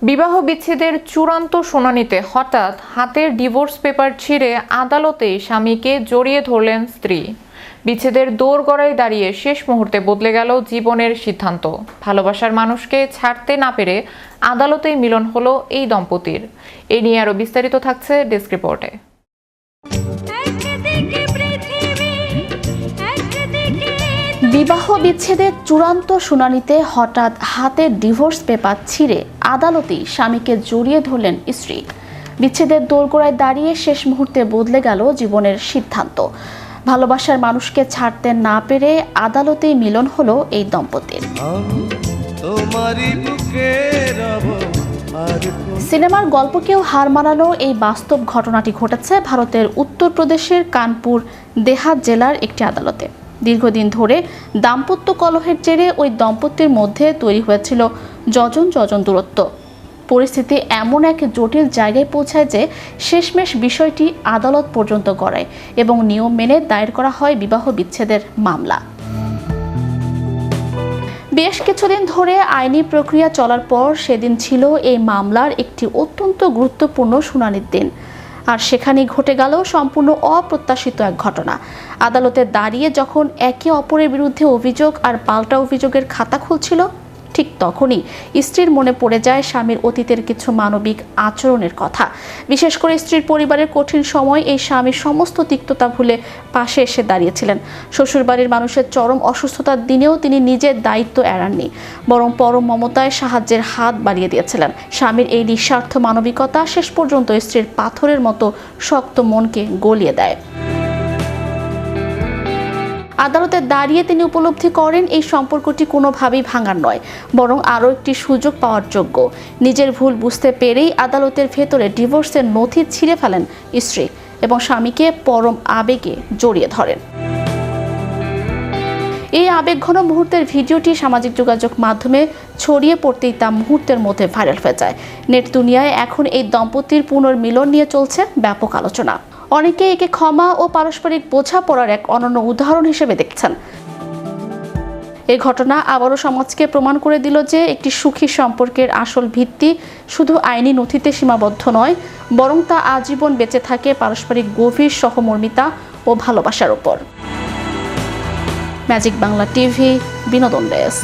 বিবাহ বিচ্ছেদের চূড়ান্ত শুনানিতে হঠাৎ হাতের ডিভোর্স পেপার ছিঁড়ে আদালতেই স্বামীকে জড়িয়ে ধরলেন স্ত্রী। বিচ্ছেদের দোরগড়ায় দাঁড়িয়ে শেষ মুহূর্তে বদলে গেল জীবনের সিদ্ধান্ত। ভালোবাসার মানুষকে ছাড়তে না পেরে আদালতেই মিলন হলো এই দম্পতির। এ নিয়ে আরও বিস্তারিত থাকছে ডেস্ক রিপোর্টে। বিবাহ বিচ্ছেদের চূড়ান্ত শুনানিতে হঠাৎ হাতের ডিভোর্স পেপার ছিঁড়ে আদালতেই স্বামীকে জড়িয়ে ধরলেন স্ত্রী। বিচ্ছেদের দোরগোড়ায় দাঁড়িয়ে শেষ মুহূর্তে বদলে গেল জীবনের সিদ্ধান্ত। ভালোবাসার মানুষকে ছাড়তে না পেরে আদালতেই মিলন হলো এই দম্পতির। সিনেমার গল্পকেও হার মানানো এই বাস্তব ঘটনাটি ঘটেছে ভারতের উত্তরপ্রদেশের কানপুর দেহাত জেলার একটি আদালতে। দীর্ঘদিন ধরে দাম্পত্য কলহের জেরে ওই দম্পতির মধ্যে তৈরি হয়েছিল যজন যজন দূরত্ব। পরিস্থিতি এমন এক জটিল জায়গায় পৌঁছায় যে শেষমেশ বিষয়টি আদালত পর্যন্ত গড়ায় এবং নিয়ম মেনে দায়ের করা হয় বিবাহ বিচ্ছেদের মামলা। বেশ কিছুদিন ধরে আইনি প্রক্রিয়া চলার পর সেদিন ছিল এই মামলার একটি অত্যন্ত গুরুত্বপূর্ণ শুনানির দিন। আর সেখানেই ঘটে গেল সম্পূর্ণ অপ্রত্যাশিত এক ঘটনা। আদালতে দাঁড়িয়ে যখন একে অপরের বিরুদ্ধে অভিযোগ আর পাল্টা অভিযোগের খাতা খুলছিল, ঠিক তখনই স্ত্রীর মনে পড়ে যায় স্বামীর অতীতের কিছু মানবিক আচরণের কথা। বিশেষ করে স্ত্রীর পরিবারের কঠিন সময় এই স্বামীর সমস্ত তিক্ততা ভুলে পাশে এসে দাঁড়িয়েছিলেন। শ্বশুরবাড়ির মানুষের চরম অসুস্থতার দিনেও তিনি নিজের দায়িত্ব এড়াননি, বরং পরম মমতায় সাহায্যের হাত বাড়িয়ে দিয়েছিলেন। স্বামীর এই নিঃস্বার্থ মানবিকতা শেষ পর্যন্ত স্ত্রীর পাথরের মতো শক্ত মনকে গলিয়ে দেয়। আদালতে দাঁড়িয়ে তিনি উপলব্ধি করেন এই সম্পর্কটি কোনোভাবেই ভাঙার নয়, বরং আরও একটি সুযোগ পাওয়ার যোগ্য। নিজের ভুল বুঝতে পেরেই আদালতের ভেতরে ডিভোর্সের নথি ছিঁড়ে ফেলেন স্ত্রী এবং স্বামীকে পরম আবেগে জড়িয়ে ধরেন। এই আবেগঘন মুহূর্তের ভিডিওটি সামাজিক যোগাযোগ মাধ্যমে ছড়িয়ে পড়তেই তা মুহূর্তের মধ্যে ভাইরাল হয়ে যায়। নেট দুনিয়ায় এখন এই দম্পতির পুনর্মিলন নিয়ে চলছে ব্যাপক আলোচনা। অনেকে একে ক্ষমা ও পারস্পরিক বোঝাপড়ার এক অনন্য উদাহরণ হিসেবে দেখছেন। এই ঘটনা আবারও সমাজকে প্রমাণ করে দিল যে একটি সুখী সম্পর্কের আসল ভিত্তি শুধু আইনি নথিতে সীমাবদ্ধ নয়, বরং তা আজীবন বেঁচে থাকে পারস্পরিক গভীর সহমর্মিতা ও ভালোবাসার উপর। ম্যাজিক বাংলা টিভি, বিনোদন ডেস্ক।